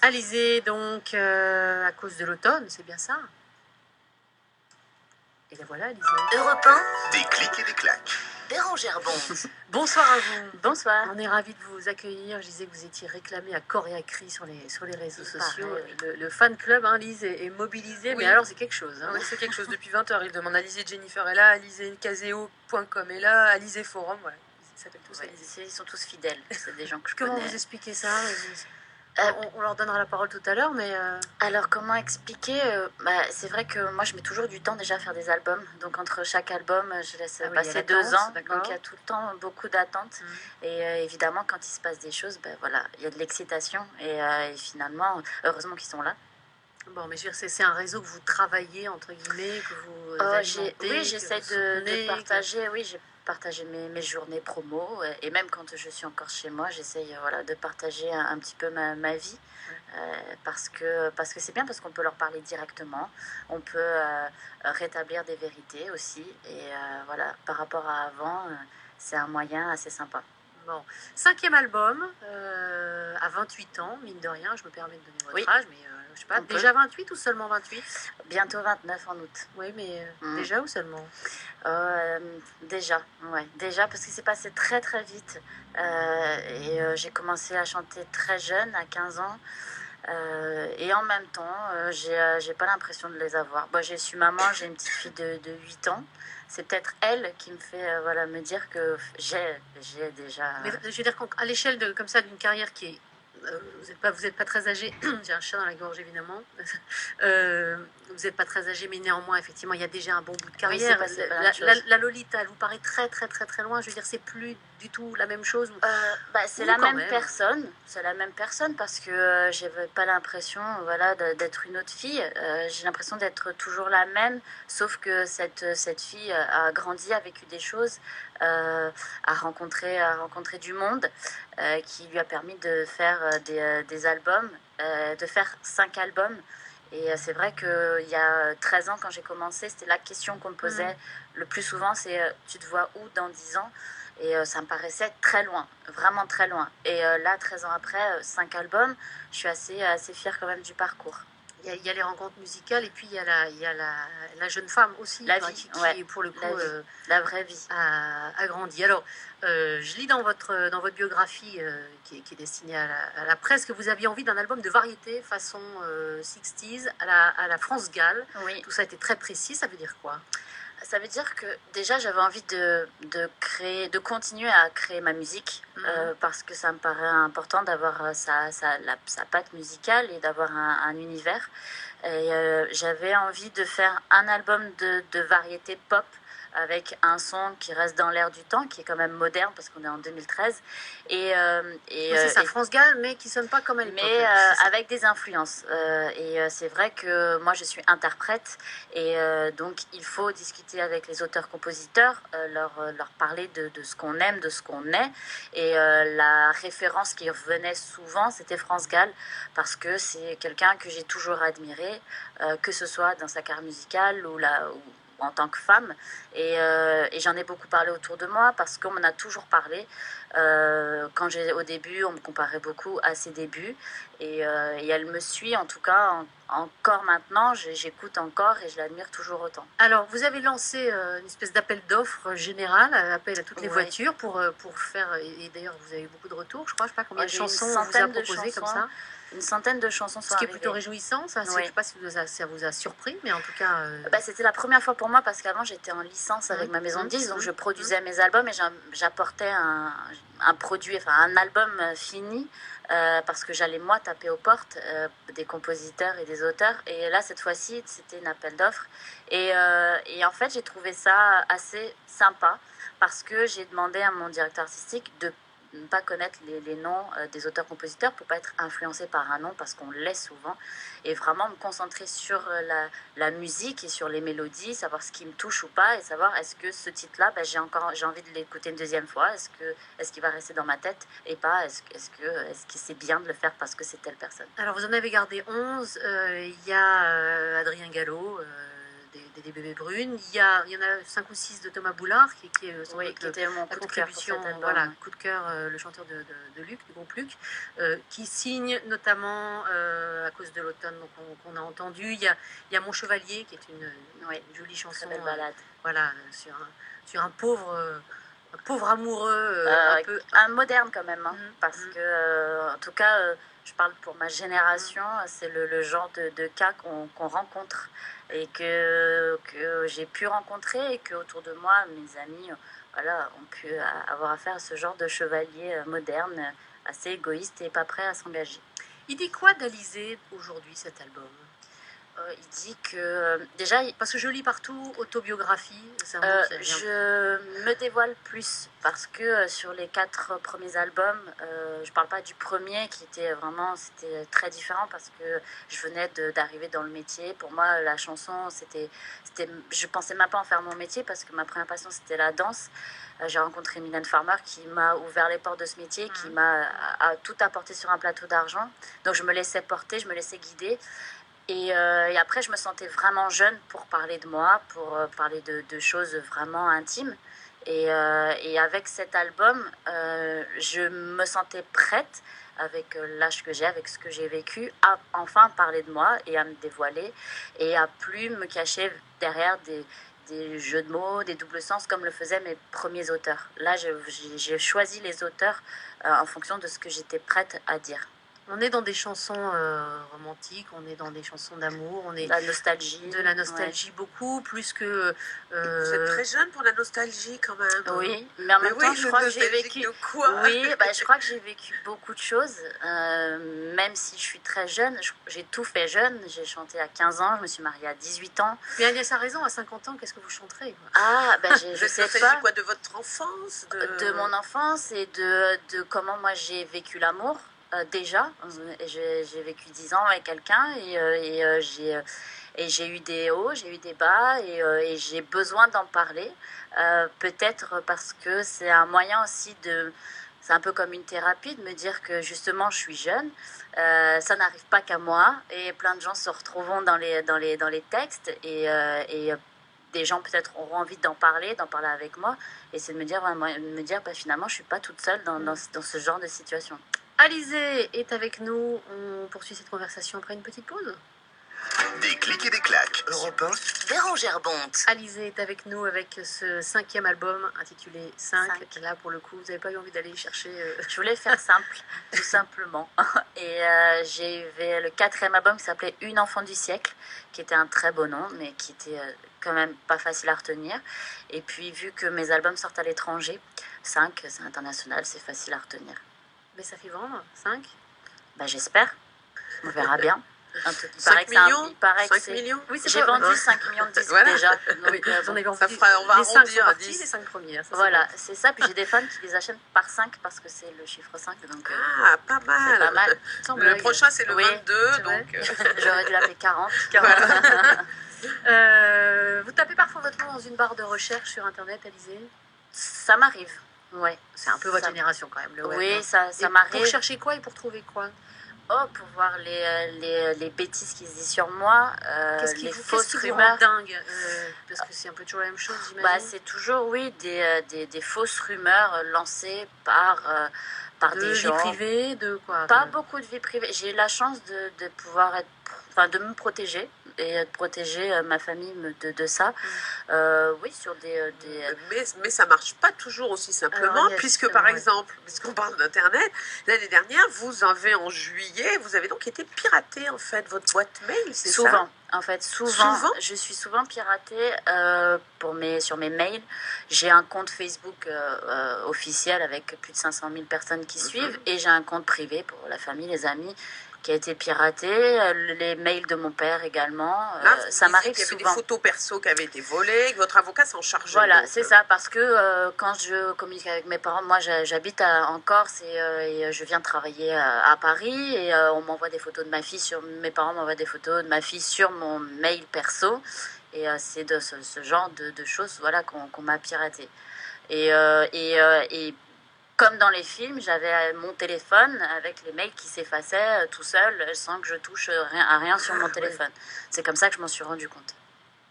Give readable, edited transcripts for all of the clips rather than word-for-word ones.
Alizée, donc, à cause de l'automne, c'est bien ça? Et la voilà, Alizée. Europe 1, Des clics et des claques. Bérangère Bon. Bonsoir à vous. Bonsoir. On est ravis de vous accueillir. Je disais que vous étiez réclamé à corps et à cri sur les réseaux sociaux. Paraît, Le fan club, hein, Lise, est mobilisé, Oui. mais alors c'est quelque chose. Hein. Oui, c'est quelque chose. Depuis 20h, il demande Alizée Jennifer est là, alizécaseo.com est là, Alizé Forum, voilà. Ils s'appellent tous Alizé. Ils sont tous fidèles. C'est des gens que je Comment connais. vous expliquez ça? On leur donnera la parole tout à l'heure, mais... Alors, comment expliquer c'est vrai que moi, je mets toujours du temps déjà à faire des albums. Donc, entre chaque album, je laisse Ah oui, passer il y a 2 l'attente, ans. d'accord. Donc, il y a tout le temps beaucoup d'attentes. Et évidemment, quand il se passe des choses, voilà, il y a de l'excitation. Et finalement, heureusement qu'ils sont là. Bon, mais je veux dire, c'est un réseau que vous travaillez, entre guillemets, que vous alimentez, Oui, j'essaie de soutenez, partager. Oui, j'ai partagé mes journées promo. Et même quand je suis encore chez moi, j'essaye de partager un petit peu ma vie. Parce que c'est bien, parce qu'on peut leur parler directement. On peut rétablir des vérités aussi. Et voilà, par rapport à avant, c'est un moyen assez sympa. Bon, 5e album, à 28 ans, mine de rien, je me permets de donner votre âge, mais je sais pas, déjà 28 ou seulement 28? Bientôt 29 en août. Oui, mais déjà ou seulement? Déjà, ouais. Déjà, parce que c'est passé très très vite. Et j'ai commencé à chanter très jeune, à 15 ans. Et en même temps, j'ai pas l'impression de les avoir. Bon, je suis maman, j'ai une petite fille de 8 ans. C'est peut-être elle qui me fait me dire que j'ai déjà... Mais je veux dire qu'à l'échelle comme ça d'une carrière qui est... vous êtes pas très âgé. J'ai un chat dans la gorge, évidemment. Vous n'êtes pas très âgé, mais néanmoins, effectivement, il y a déjà un bon bout de carrière. Oui, la Lolita, elle vous paraît très, très, très, très loin. Je veux dire, c'est plus du tout la même chose. C'est la même personne. C'est la même personne, parce que j'avais pas l'impression d'être une autre fille. J'ai l'impression d'être toujours la même, sauf que cette fille a grandi, a vécu des choses, a rencontré du monde, qui lui a permis de faire des albums, de faire 5 albums. Et c'est vrai qu'il y a 13 ans, quand j'ai commencé, c'était la question qu'on me posait le plus souvent, c'est tu te vois où dans 10 ans? Et ça me paraissait très loin, vraiment très loin. Et là, 13 ans après, 5 albums, je suis assez fière quand même du parcours. Il y a les rencontres musicales, et puis il y a la jeune femme aussi, la vie, qui pour le coup, la vraie vie, a grandi. Alors, je lis dans votre biographie qui est destinée à la presse, que vous aviez envie d'un album de variété façon 60s à la France Gall. Oui. Tout ça a été très précis. Ça veut dire quoi? Ça veut dire que déjà j'avais envie de continuer à créer ma musique, parce que ça me paraît important d'avoir sa patte musicale et d'avoir un univers. Et j'avais envie de faire un album de variété pop, avec un son qui reste dans l'air du temps, qui est quand même moderne, parce qu'on est en 2013. C'est ça, France Gall, mais qui sonne pas comme à l'époque. Mais avec des influences. C'est vrai que moi, je suis interprète, et donc il faut discuter avec les auteurs-compositeurs, leur parler de ce qu'on aime, de ce qu'on est. Et la référence qui revenait souvent, c'était France Gall, parce que c'est quelqu'un que j'ai toujours admiré, que ce soit dans sa carrière musicale ou en tant que femme. Et j'en ai beaucoup parlé autour de moi, parce qu'on m'en a toujours parlé. Au début, on me comparait beaucoup à ses débuts, et elle me suit, en tout cas, encore maintenant. J'écoute encore, et je l'admire toujours autant. Alors, vous avez lancé une espèce d'appel d'offres général, appel à toutes les voitures pour faire, et d'ailleurs vous avez eu beaucoup de retours, je crois, sais pas combien de chansons on vous a proposé comme ça. Une centaine de chansons sont arrivées. Ce qui est plutôt réjouissant, ça. Je ne sais pas si ça vous a surpris, mais en tout cas... C'était la première fois pour moi, parce qu'avant j'étais en licence avec ma maison de disques, donc je produisais mes albums, et j'apportais un produit, enfin un album fini, parce que j'allais moi taper aux portes des compositeurs et des auteurs. Et là, cette fois-ci, c'était un appel d'offres. Et en fait, j'ai trouvé ça assez sympa, parce que j'ai demandé à mon directeur artistique de ne pas connaître les noms des auteurs-compositeurs, pour ne pas être influencé par un nom, parce qu'on l'est souvent, et vraiment me concentrer sur la musique et sur les mélodies, savoir ce qui me touche ou pas, et savoir est-ce que ce titre-là, j'ai envie de l'écouter une deuxième fois, est-ce qu'il va rester dans ma tête, et pas est-ce que c'est bien de le faire parce que c'est telle personne. Alors, vous en avez gardé 11, il y a Adrien Gallo, des des bébés brunes. Il y en a 5 ou 6 de Thomas Boulard, qui est qui était mon coup de cœur pour cet album. Voilà, coup de cœur, le chanteur de Luc, du groupe Luc, qui signe notamment à cause de l'automne qu'on a entendu. Il y a Mon Chevalier, qui est une jolie chanson. Très belle balade. Voilà, sur un pauvre amoureux, un moderne quand même, hein, parce que, en tout cas, je parle pour ma génération, c'est le genre de cas qu'on rencontre et que j'ai pu rencontrer et que autour de moi, mes amis, voilà, ont pu avoir affaire à ce genre de chevalier moderne, assez égoïste et pas prêt à s'engager. Il dit quoi d'Alizée aujourd'hui, cet album ? Il dit que déjà, parce que je lis partout autobiographie, je me dévoile plus parce que sur les 4 premiers albums, je parle pas du premier qui était vraiment, c'était très différent parce que je venais d'arriver dans le métier. Pour moi, la chanson, je pensais même pas en faire mon métier parce que ma première passion c'était la danse. J'ai rencontré Mylène Farmer qui m'a ouvert les portes de ce métier, qui m'a tout apporté sur un plateau d'argent. Donc je me laissais porter, je me laissais guider. Et après, je me sentais vraiment jeune pour parler de moi, pour parler de choses vraiment intimes. Et avec cet album, je me sentais prête, avec l'âge que j'ai, avec ce que j'ai vécu, à enfin parler de moi et à me dévoiler et à plus me cacher derrière des jeux de mots, des doubles sens, comme le faisaient mes premiers auteurs. Là, j'ai choisi les auteurs en fonction de ce que j'étais prête à dire. On est dans des chansons romantiques, on est dans des chansons d'amour, on est la nostalgie, de la nostalgie beaucoup plus que. Vous êtes très jeune pour la nostalgie quand même. Oui, mais en même temps, je crois que j'ai vécu. De quoi je crois que j'ai vécu beaucoup de choses, même si je suis très jeune. J'ai tout fait jeune. J'ai chanté à 15 ans, je me suis mariée à 18 ans. Mais Agnès a raison, à 50 ans, qu'est-ce que vous chanterez ? Je sais pas. Quoi de votre enfance, de mon enfance et de comment moi j'ai vécu l'amour. Déjà, j'ai vécu 10 ans avec quelqu'un et j'ai eu des hauts, j'ai eu des bas et j'ai besoin d'en parler. Peut-être parce que c'est un moyen aussi c'est un peu comme une thérapie de me dire que justement je suis jeune. Ça n'arrive pas qu'à moi et plein de gens se retrouveront dans les textes et des gens peut-être auront envie d'en parler avec moi. Et c'est de me dire finalement je suis pas toute seule dans ce genre de situation. Alizée est avec nous. On poursuit cette conversation après une petite pause. Des clics et des claques. Europe 1. Bérangère Bonte. Alizée est avec nous avec ce 5e album intitulé 5. Là, pour le coup, vous n'avez pas eu envie d'aller chercher... Je voulais faire simple, tout simplement. Et j'ai eu le 4e album qui s'appelait Une enfant du siècle, qui était un très beau nom, mais qui était quand même pas facile à retenir. Et puis, vu que mes albums sortent à l'étranger, 5, c'est international, c'est facile à retenir. Mais ça fait vendre 5 ? J'espère. On verra bien. Il paraît que 5 millions. Oui, j'ai vendu 5 millions de disques déjà. Donc, on va arrondir à 10. Les 5 premières. Voilà, c'est ça. Puis j'ai des fans qui les achètent par 5 parce que c'est le chiffre 5. Donc, pas mal. C'est pas mal. Le prochain, c'est le 22. Donc j'aurais dû l'appeler 40. Vous tapez parfois votre nom dans une barre de recherche sur Internet, Alizée ? Ça m'arrive. Ouais. C'est un peu votre génération quand même, le web. Oui, ça m'arrive. Pour chercher quoi et pour trouver quoi ? Pour voir les bêtises qui se disent sur moi, les fausses rumeurs. Dingue parce que c'est un peu toujours la même chose, j'imagine. C'est toujours, des fausses rumeurs lancées par des gens. De vie privée, de quoi ? Pas beaucoup de vie privée. J'ai eu la chance de pouvoir de me protéger et de protéger ma famille de ça. Oui, sur des... Mais ça marche pas toujours aussi simplement, puisque par exemple, puisqu'on parle d'Internet, l'année dernière, en juillet, vous avez donc été piraté en fait, votre boîte mail, c'est ça ? Souvent. En fait, souvent, je suis souvent piratée sur mes mails. J'ai un compte Facebook officiel avec plus de 500 000 personnes qui suivent et j'ai un compte privé pour la famille, les amis qui a été piraté, les mails de mon père également. Là, ça m'arrive souvent. Il y avait des photos perso qui avaient été volées, que votre avocat s'en chargeait. Voilà, c'est ça, parce que quand je communique avec mes parents, moi j'habite en Corse et je viens travailler à Paris et on m'envoie des photos de ma fille mes parents m'envoient des photos de ma fille sur mon mail perso et c'est de ce genre de choses qu'on m'a piraté. Et comme dans les films, j'avais mon téléphone avec les mails qui s'effaçaient tout seul sans que je touche à rien sur mon téléphone. C'est comme ça que je m'en suis rendu compte.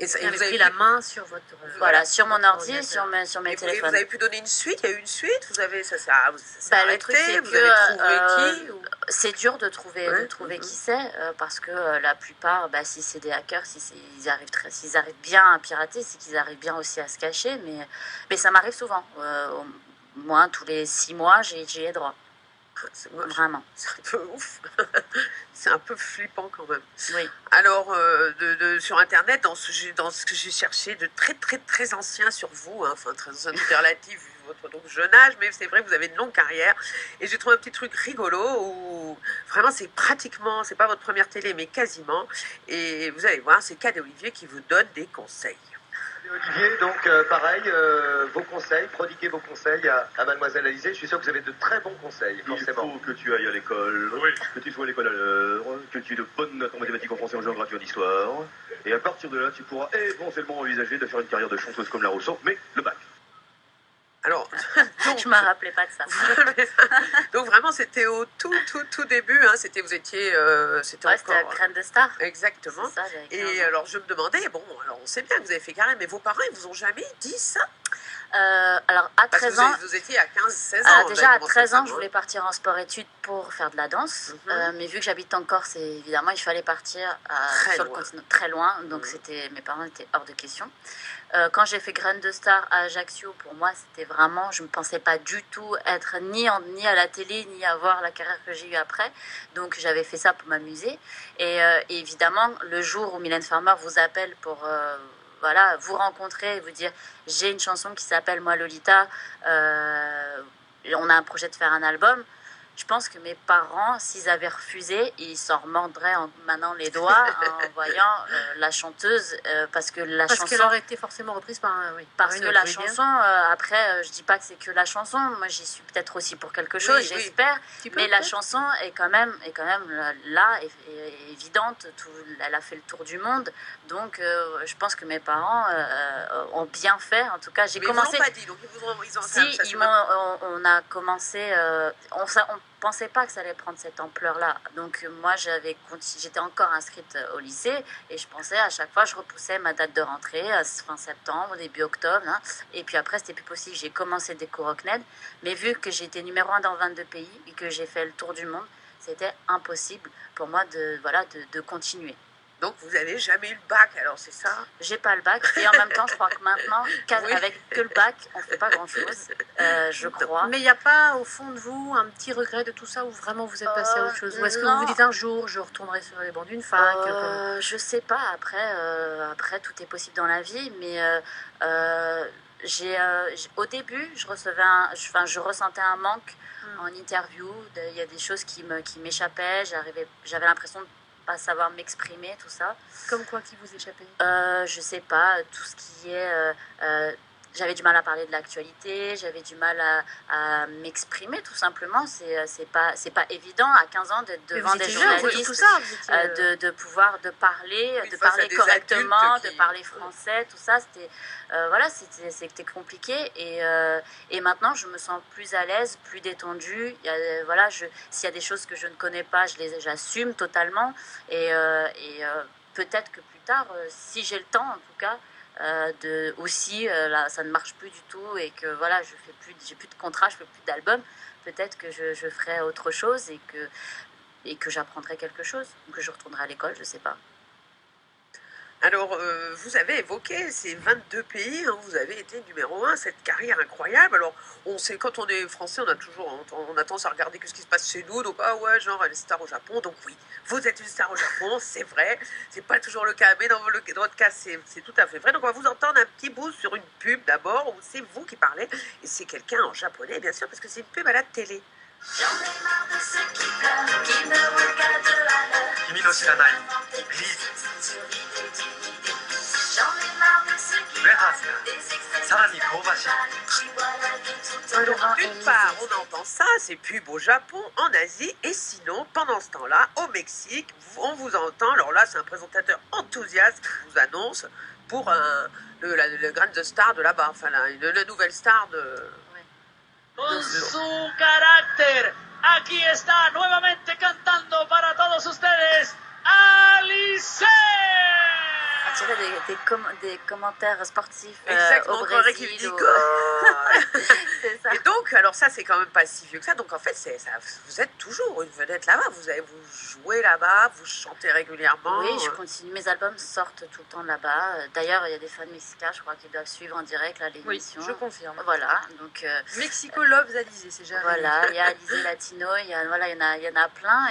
Et vous avez pris la main sur votre... Voilà, sur mon ordi, sur mes téléphones. Et vous avez pu donner une suite? Il y a eu une suite? Vous avez, ça s'est arrêté? Le truc, c'est vous avez trouvé qui c'est dur de trouver qui c'est, parce que la plupart, si c'est des hackers, s'ils arrivent bien à pirater, c'est qu'ils arrivent bien aussi à se cacher, mais ça m'arrive souvent. Au moins, tous les 6 mois, j'y ai droit. Vraiment. C'est un peu ouf. C'est un peu flippant quand même. Oui. Alors, sur Internet, dans ce que j'ai cherché de très, très, très ancien sur vous, enfin, très ancien relatif, vu votre jeune âge, mais c'est vrai que vous avez une longue carrière. Et j'ai trouvé un petit truc rigolo où vraiment, c'est pas votre première télé, mais quasiment. Et vous allez voir, c'est Cad et Olivier qui vous donnent des conseils. Olivier, donc pareil, vos conseils, prodiguez vos conseils à Mademoiselle Alizée. Je suis sûr que vous avez de très bons conseils, forcément. Il faut que tu ailles à l'école, que tu sois à l'école à l'heure, que tu aies de bonnes notes en mathématiques, en français, en géographie, en histoire. Et à partir de là, tu pourras éventuellement envisager de faire une carrière de chanteuse comme la Rousseau, mais le bac. Alors, donc, je ne me rappelais pas de ça. Donc vraiment, c'était au tout début. Hein, vous étiez, c'était encore Graine de Star. Exactement. Ça, et alors, je me demandais, bon, alors on sait bien que vous avez fait carrière, mais vos parents, ils vous ont jamais dit ça? Alors, à 13 ans... Vous étiez à 15-16 ans. Déjà, à 13 ans, je voulais partir en sport-études pour faire de la danse. Mais vu que j'habite en Corse, évidemment, il fallait partir sur le continent, très loin. Donc, mes parents étaient hors de question. Quand j'ai fait Graine de Star à Ajaccio, pour moi, c'était vraiment... Je ne pensais pas du tout être ni à la télé, ni avoir la carrière que j'ai eue après. Donc, j'avais fait ça pour m'amuser. Et évidemment, le jour où Mylène Farmer vous appelle pour... vous rencontrer et vous dire j'ai une chanson qui s'appelle Moi Lolita, on a un projet de faire un album. Je pense que mes parents, s'ils avaient refusé, ils s'en remordraient maintenant les doigts en voyant la chanteuse, parce que chanson... qu'elle aurait été forcément reprise par la chanson, après, je dis pas que c'est que la chanson, moi j'y suis peut-être aussi pour quelque chose, j'espère, mais la chanson est quand même là, est évidente, elle a fait le tour du monde, donc je pense que mes parents ont bien fait, en tout cas, j'ai commencé... Ils ne l'ont pas dit, donc on a commencé, on pensais pas que ça allait prendre cette ampleur-là. Donc moi, j'étais encore inscrite au lycée et je pensais à chaque fois, je repoussais ma date de rentrée à fin septembre, début octobre. Hein, et puis après, c'était plus possible. J'ai commencé des cours au CNED, mais vu que j'étais numéro 1 dans 22 pays et que j'ai fait le tour du monde, c'était impossible pour moi de continuer. Donc, vous n'avez jamais eu le bac, alors c'est ça? J'ai pas le bac. Et en même temps, je crois que maintenant, avec que le bac, on fait pas grand-chose, je crois. Mais il n'y a pas, au fond de vous, un petit regret de tout ça, ou vraiment vous êtes passé à autre chose? Ou est-ce que vous vous dites un jour, je retournerai sur les bancs d'une fac Je sais pas. Après, tout est possible dans la vie. Mais au début, je ressentais un manque en interview. Il y a des choses qui m'échappaient. J'avais l'impression de pas savoir m'exprimer, tout ça. Comme quoi qui vous échappait? Je sais pas, tout ce qui est... j'avais du mal à parler de l'actualité, j'avais du mal à m'exprimer, tout simplement. C'est pas évident à 15 ans d'être devant des journalistes, tout ça, de pouvoir parler correctement, de parler français, tout ça. C'était compliqué. Et maintenant, je me sens plus à l'aise, plus détendue. S'il y a des choses que je ne connais pas, j'assume totalement. Et peut-être que plus tard, si j'ai le temps, en tout cas, là, ça ne marche plus du tout et que j'ai plus de contrat, je fais plus d'album, peut-être que je ferai autre chose et que j'apprendrai quelque chose, ou que je retournerai à l'école, je sais pas. Alors, vous avez évoqué ces 22 pays, hein, vous avez été numéro 1, cette carrière incroyable. Alors, on sait, quand on est français, on a tendance à regarder ce qui se passe chez nous. Donc, genre, elle est star au Japon. Donc, oui, vous êtes une star au Japon, c'est vrai. C'est pas toujours le cas, mais dans votre cas, c'est tout à fait vrai. Donc, on va vous entendre un petit bout sur une pub d'abord, où c'est vous qui parlez. Et c'est quelqu'un en japonais, bien sûr, parce que c'est une pub à la télé. J'en ai marre de ceux qui pleurent, qui me regardent à l'heure. Kimi no shiranai, please. J'en ai marre de ceux qui parlent des extraits. Alors, d'une part, on entend ça, c'est pub au Japon, en Asie, et sinon, pendant ce temps-là, au Mexique, on vous entend. Alors là, c'est un présentateur enthousiaste qui vous annonce pour le Grande Star de là-bas, enfin, la nouvelle star de... Con su carácter, aquí está nuevamente cantando para todos ustedes, Alizée! Attirer des des commentaires sportifs Exactement, au on croirait qu'il Brésil. dit goal. C'est ça. Et donc, alors ça, c'est quand même pas si vieux que ça. Donc en fait, vous êtes toujours une vedette là-bas. Vous jouez là-bas, vous chantez régulièrement. Oui, je continue. Mes albums sortent tout le temps là-bas. D'ailleurs, il y a des fans mexicains, je crois, qui doivent suivre en direct là, l'émission. Oui, je confirme. Voilà, donc... Mexico loves Alizé, c'est jamais. Voilà, il y a Alizé Latino, il y en a plein.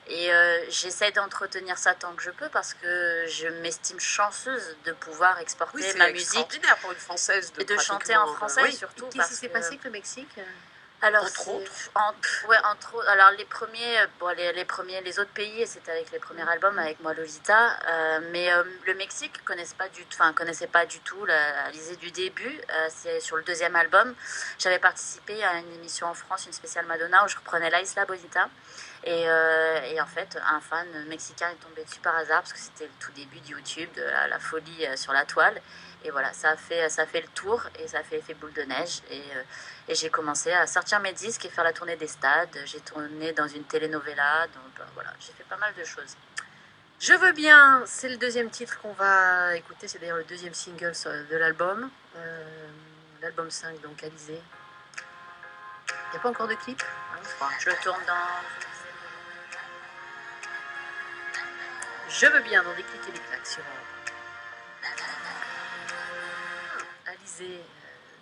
Et j'essaie d'entretenir ça tant que je peux parce que je m'estime chanceuse de pouvoir exporter ma musique. C'est extraordinaire pour une Française et de chanter en français surtout. Qu'est-ce qui s'est passé avec le Mexique? Alors, entre autres. Entre autres. Alors les autres pays, c'était avec les premiers albums avec moi Lolita, mais le Mexique connaissait pas du tout Alizé du début. C'est sur le deuxième album. J'avais participé à une émission en France, une spéciale Madonna où je reprenais La Isla Bonita. Et en fait, un fan mexicain est tombé dessus par hasard parce que c'était le tout début de YouTube, de la folie sur la toile. Et voilà, ça a fait le tour et ça a fait effet boule de neige. Et j'ai commencé à sortir mes disques et faire la tournée des stades. J'ai tourné dans une telenovela. Donc voilà, j'ai fait pas mal de choses. Je veux bien, c'est le deuxième titre qu'on va écouter. C'est d'ailleurs le deuxième single de l'album. L'album 5, donc Alizé. Il n'y a pas encore de clip, Je le tourne dans... Je veux bien dans des clics et des claques sur Alizé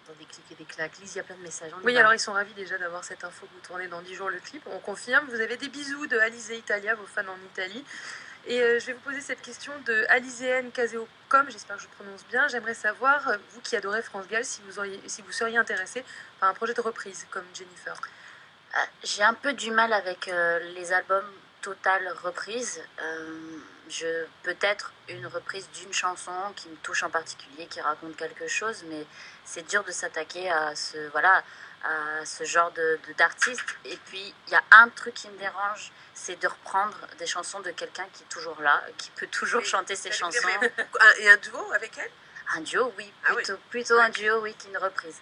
dans des clics et des claques. Lise, il y a plein de messages. Oui, alors ils sont ravis déjà d'avoir cette info que vous tournez dans 10 jours le clip. On confirme, vous avez des bisous de Alizé Italia, vos fans en Italie. Et je vais vous poser cette question de Alizéenne Caseo.com, j'espère que je prononce bien. J'aimerais savoir, vous qui adorez France Gall, si vous seriez intéressé par un projet de reprise comme Jennifer. J'ai un peu du mal avec les albums totale reprise. Peut-être une reprise d'une chanson qui me touche en particulier, qui raconte quelque chose, mais c'est dur de s'attaquer à ce genre d'artiste. Et puis il y a un truc qui me dérange, c'est de reprendre des chansons de quelqu'un qui est toujours là, qui peut toujours chanter ses chansons. Et un duo avec elle? Un duo, oui, plutôt un duo, oui, qu'une reprise.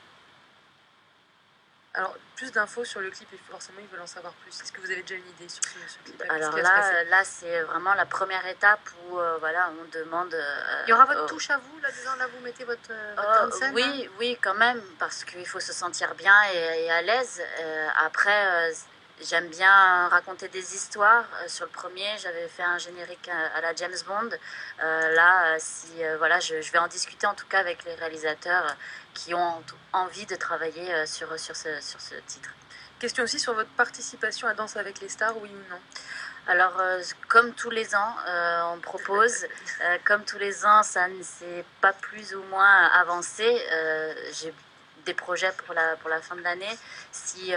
Alors, plus d'infos sur le clip, et forcément, ils veulent en savoir plus. Est-ce que vous avez déjà une idée sur ce clip? Alors là, c'est vraiment la première étape où on demande... Il y aura votre touche à vous, là-dedans, là, vous mettez votre scène, oui, oui, quand même, parce qu'il faut se sentir bien et à l'aise. Après, j'aime bien raconter des histoires. Sur le premier, j'avais fait un générique à la James Bond. Je vais en discuter en tout cas avec les réalisateurs qui ont envie de travailler sur ce titre. Question aussi sur votre participation à Danse avec les stars, oui ou non? Alors, comme tous les ans, on propose. Comme tous les ans, ça ne s'est pas plus ou moins avancé. J'ai des projets pour la fin de l'année. Si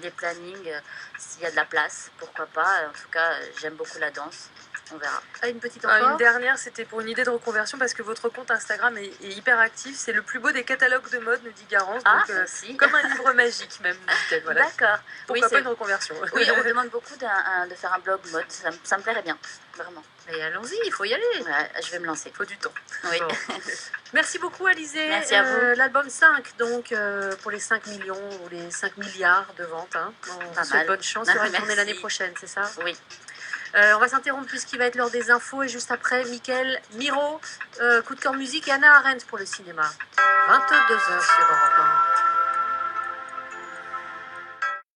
les plannings, s'il y a de la place, pourquoi pas. En tout cas, j'aime beaucoup la danse. On verra. Une petite encore. Une dernière, c'était pour une idée de reconversion parce que votre compte Instagram est hyper actif. C'est le plus beau des catalogues de mode, nous dit Garance. Donc, comme un livre magique même. Voilà. D'accord. Pourquoi pas une reconversion? Oui, on me demande beaucoup de faire un blog mode. Ça me plairait bien, vraiment. Et allons-y, il faut y aller. Ouais, je vais me lancer. Il faut du temps. Oui. Bon. Merci beaucoup, Alizé. Merci à vous. L'album 5, donc, pour les 5 millions ou les 5 milliards de ventes. On souhaite bonne chance. Il y aura une tournée l'année prochaine, c'est ça? Oui. On va s'interrompre puisqu'il va être l'heure des infos. Et juste après, Mickaël Miro, coup de cœur musique et Anna Arendt pour le cinéma. 22h sur Europe 1.